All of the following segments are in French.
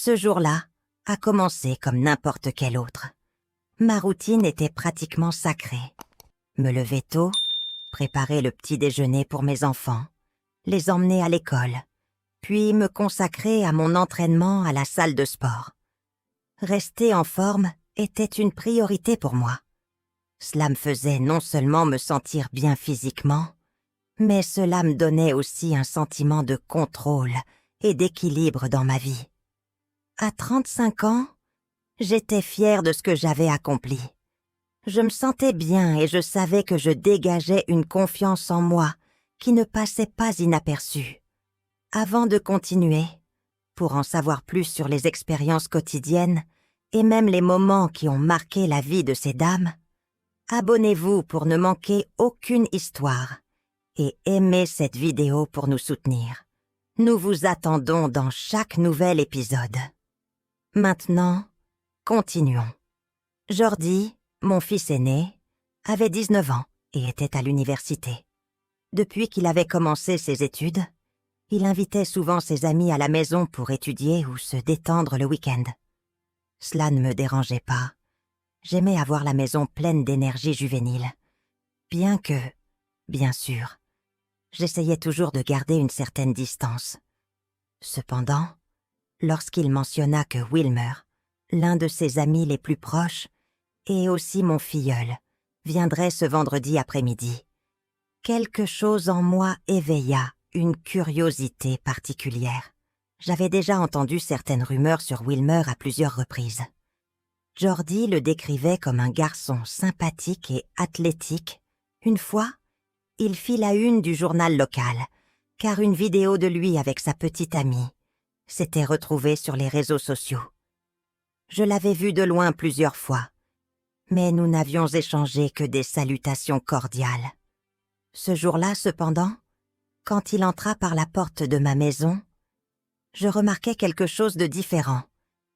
Ce jour-là a commencé comme n'importe quel autre. Ma routine était pratiquement sacrée. Me lever tôt, préparer le petit déjeuner pour mes enfants, les emmener à l'école, puis me consacrer à mon entraînement à la salle de sport. Rester en forme était une priorité pour moi. Cela me faisait non seulement me sentir bien physiquement, mais cela me donnait aussi un sentiment de contrôle et d'équilibre dans ma vie. À 35 ans, j'étais fière de ce que j'avais accompli. Je me sentais bien et je savais que je dégageais une confiance en moi qui ne passait pas inaperçue. Avant de continuer, pour en savoir plus sur les expériences quotidiennes et même les moments qui ont marqué la vie de ces dames, abonnez-vous pour ne manquer aucune histoire et aimez cette vidéo pour nous soutenir. Nous vous attendons dans chaque nouvel épisode. Maintenant, continuons. Jordi, mon fils aîné, avait 19 ans et était à l'université. Depuis qu'il avait commencé ses études, il invitait souvent ses amis à la maison pour étudier ou se détendre le week-end. Cela ne me dérangeait pas. J'aimais avoir la maison pleine d'énergie juvénile. Bien que, bien sûr, j'essayais toujours de garder une certaine distance. Cependant, lorsqu'il mentionna que Wilmer, l'un de ses amis les plus proches, et aussi mon filleul, viendrait ce vendredi après-midi, quelque chose en moi éveilla une curiosité particulière. J'avais déjà entendu certaines rumeurs sur Wilmer à plusieurs reprises. Jordi le décrivait comme un garçon sympathique et athlétique. Une fois, il fit la une du journal local, car une vidéo de lui avec sa petite amie s'était retrouvée sur les réseaux sociaux. Je l'avais vu de loin plusieurs fois, mais nous n'avions échangé que des salutations cordiales. Ce jour-là, cependant, quand il entra par la porte de ma maison, je remarquai quelque chose de différent.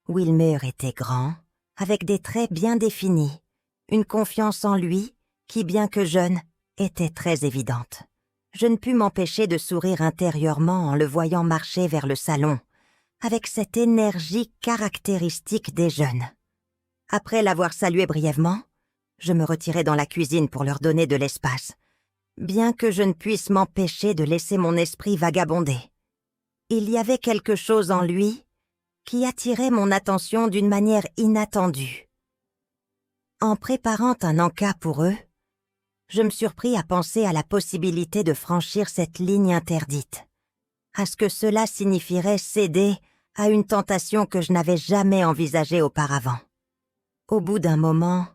Wilmer était grand, avec des traits bien définis, une confiance en lui qui, bien que jeune, était très évidente. Je ne pus m'empêcher de sourire intérieurement en le voyant marcher vers le salon, avec cette énergie caractéristique des jeunes. Après l'avoir salué brièvement, je me retirai dans la cuisine pour leur donner de l'espace, bien que je ne puisse m'empêcher de laisser mon esprit vagabonder. Il y avait quelque chose en lui qui attirait mon attention d'une manière inattendue. En préparant un encas pour eux, je me surpris à penser à la possibilité de franchir cette ligne interdite, à ce que cela signifierait céder à une tentation que je n'avais jamais envisagée auparavant. Au bout d'un moment,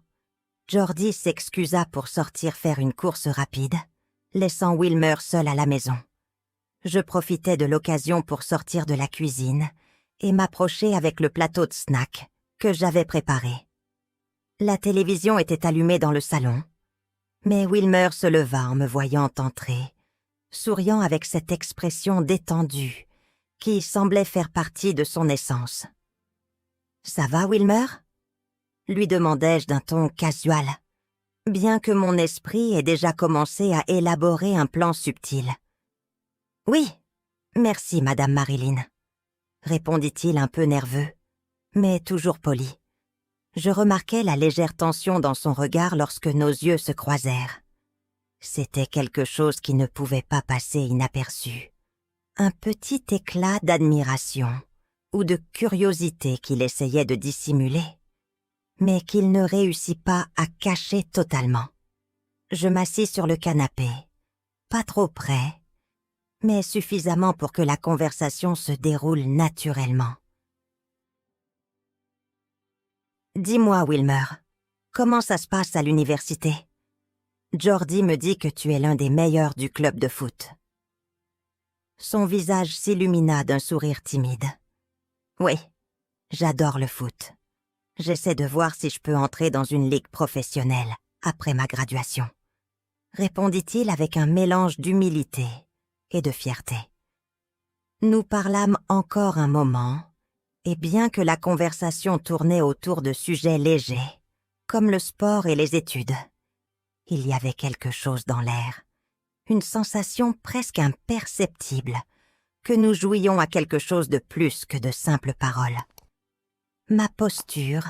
Jordi s'excusa pour sortir faire une course rapide, laissant Wilmer seul à la maison. Je profitai de l'occasion pour sortir de la cuisine et m'approcher avec le plateau de snacks que j'avais préparé. La télévision était allumée dans le salon, mais Wilmer se leva en me voyant entrer, souriant avec cette expression détendue qui semblait faire partie de son essence. « Ça va, Wilmer ?» lui demandai-je d'un ton casual, bien que mon esprit ait déjà commencé à élaborer un plan subtil. « Oui, merci, Madame Marilyn », répondit-il un peu nerveux, mais toujours poli. Je remarquai la légère tension dans son regard lorsque nos yeux se croisèrent. C'était quelque chose qui ne pouvait pas passer inaperçu. Un petit éclat d'admiration ou de curiosité qu'il essayait de dissimuler, mais qu'il ne réussit pas à cacher totalement. Je m'assis sur le canapé, pas trop près, mais suffisamment pour que la conversation se déroule naturellement. « Dis-moi, Wilmer, comment ça se passe à l'université? Jordi me dit que tu es l'un des meilleurs du club de foot. » Son visage s'illumina d'un sourire timide. « Oui, j'adore le foot. J'essaie de voir si je peux entrer dans une ligue professionnelle après ma graduation. » répondit-il avec un mélange d'humilité et de fierté. Nous parlâmes encore un moment, et bien que la conversation tournait autour de sujets légers, comme le sport et les études, il y avait quelque chose dans l'air, une sensation presque imperceptible, que nous jouions à quelque chose de plus que de simples paroles. Ma posture,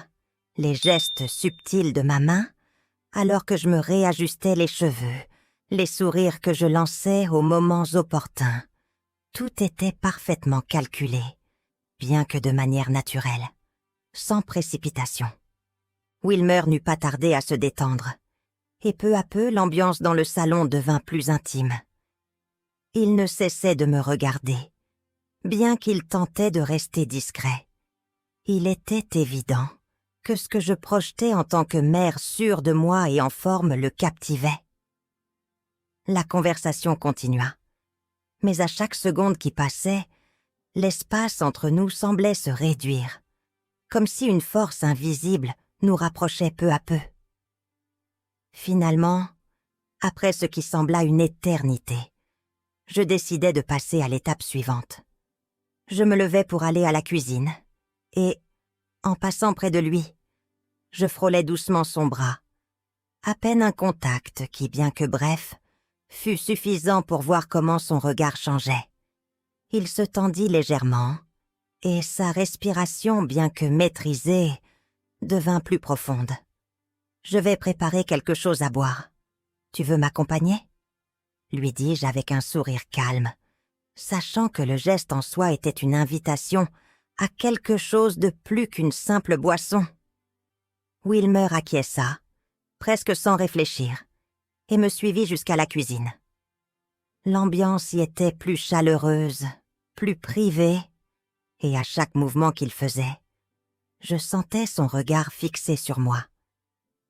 les gestes subtils de ma main, alors que je me réajustais les cheveux, les sourires que je lançais aux moments opportuns. Tout était parfaitement calculé, bien que de manière naturelle, sans précipitation. Wilmer n'eut pas tardé à se détendre, et peu à peu l'ambiance dans le salon devint plus intime. Il ne cessait de me regarder, bien qu'il tentait de rester discret. Il était évident que ce que je projetais en tant que mère sûre de moi et en forme le captivait. La conversation continua, mais à chaque seconde qui passait, l'espace entre nous semblait se réduire, comme si une force invisible nous rapprochait peu à peu. Finalement, après ce qui sembla une éternité, je décidai de passer à l'étape suivante. Je me levai pour aller à la cuisine, et, en passant près de lui, je frôlai doucement son bras. À peine un contact qui, bien que bref, fut suffisant pour voir comment son regard changeait. Il se tendit légèrement, et sa respiration, bien que maîtrisée, devint plus profonde. « Je vais préparer quelque chose à boire. Tu veux m'accompagner ?» lui dis-je avec un sourire calme, sachant que le geste en soi était une invitation à quelque chose de plus qu'une simple boisson. Wilmer acquiesça, presque sans réfléchir, et me suivit jusqu'à la cuisine. L'ambiance y était plus chaleureuse, plus privée, et à chaque mouvement qu'il faisait, je sentais son regard fixé sur moi.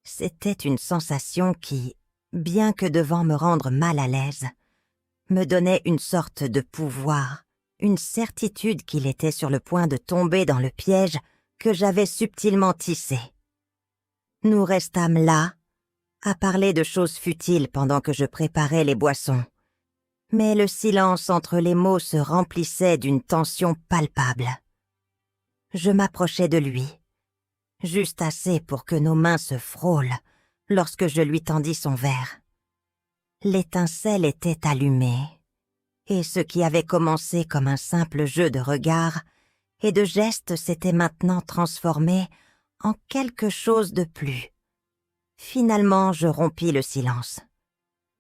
C'était une sensation qui, bien que devant me rendre mal à l'aise, me donnait une sorte de pouvoir, une certitude qu'il était sur le point de tomber dans le piège que j'avais subtilement tissé. Nous restâmes là, à parler de choses futiles pendant que je préparais les boissons, mais le silence entre les mots se remplissait d'une tension palpable. Je m'approchai de lui, juste assez pour que nos mains se frôlent lorsque je lui tendis son verre. L'étincelle était allumée, et ce qui avait commencé comme un simple jeu de regards et de gestes s'était maintenant transformé en quelque chose de plus. Finalement, je rompis le silence.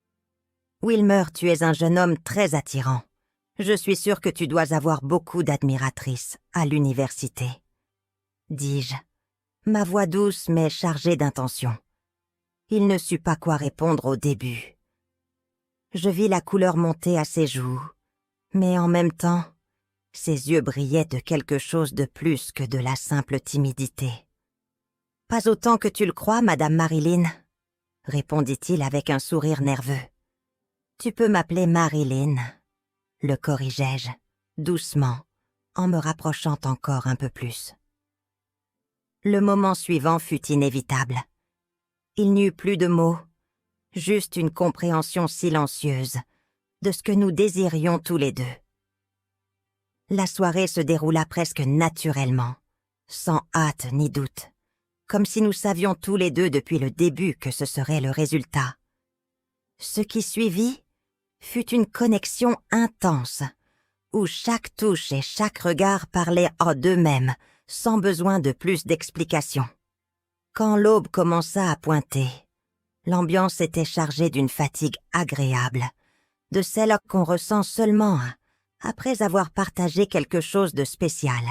« Wilmer, tu es un jeune homme très attirant. Je suis sûre que tu dois avoir beaucoup d'admiratrices à l'université. » dis-je, ma voix douce mais chargée d'intention. Il ne sut pas quoi répondre au début. Je vis la couleur monter à ses joues, mais en même temps, ses yeux brillaient de quelque chose de plus que de la simple timidité. « Pas autant que tu le crois, Madame Marilyn, » répondit-il avec un sourire nerveux. « Tu peux m'appeler Marilyn, » le corrigeai-je, doucement, en me rapprochant encore un peu plus. Le moment suivant fut inévitable. Il n'y eut plus de mots, juste une compréhension silencieuse de ce que nous désirions tous les deux. La soirée se déroula presque naturellement, sans hâte ni doute, comme si nous savions tous les deux depuis le début que ce serait le résultat. Ce qui suivit fut une connexion intense, où chaque touche et chaque regard parlaient en d'eux-mêmes, sans besoin de plus d'explications. Quand l'aube commença à pointer, l'ambiance était chargée d'une fatigue agréable, de celle qu'on ressent seulement après avoir partagé quelque chose de spécial.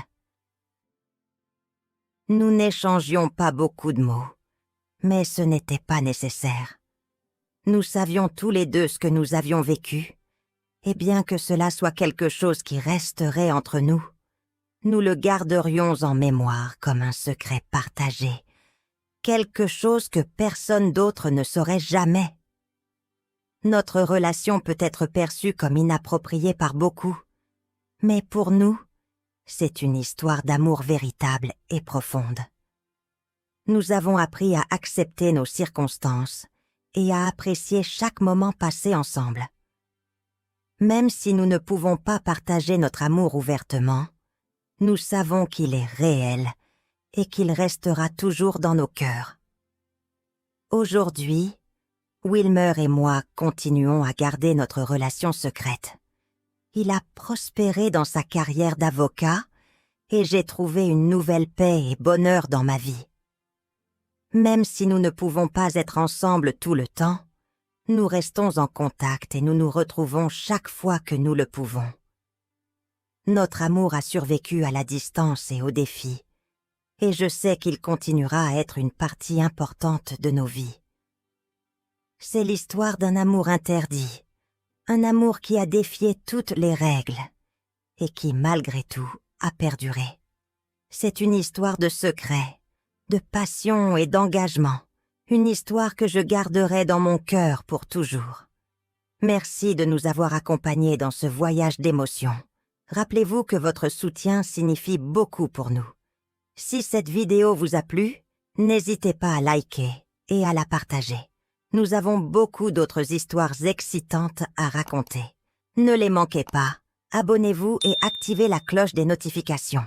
Nous n'échangions pas beaucoup de mots, mais ce n'était pas nécessaire. Nous savions tous les deux ce que nous avions vécu, et bien que cela soit quelque chose qui resterait entre nous, nous le garderions en mémoire comme un secret partagé, quelque chose que personne d'autre ne saurait jamais. Notre relation peut être perçue comme inappropriée par beaucoup, mais pour nous, c'est une histoire d'amour véritable et profonde. Nous avons appris à accepter nos circonstances et à apprécier chaque moment passé ensemble. Même si nous ne pouvons pas partager notre amour ouvertement, nous savons qu'il est réel et qu'il restera toujours dans nos cœurs. Aujourd'hui, Wilmer et moi continuons à garder notre relation secrète. Il a prospéré dans sa carrière d'avocat et j'ai trouvé une nouvelle paix et bonheur dans ma vie. Même si nous ne pouvons pas être ensemble tout le temps, nous restons en contact et nous nous retrouvons chaque fois que nous le pouvons. Notre amour a survécu à la distance et aux défis, et je sais qu'il continuera à être une partie importante de nos vies. C'est l'histoire d'un amour interdit, un amour qui a défié toutes les règles et qui, malgré tout, a perduré. C'est une histoire de secret, de passion et d'engagement, une histoire que je garderai dans mon cœur pour toujours. Merci de nous avoir accompagnés dans ce voyage d'émotions. Rappelez-vous que votre soutien signifie beaucoup pour nous. Si cette vidéo vous a plu, n'hésitez pas à liker et à la partager. Nous avons beaucoup d'autres histoires excitantes à raconter. Ne les manquez pas, abonnez-vous et activez la cloche des notifications.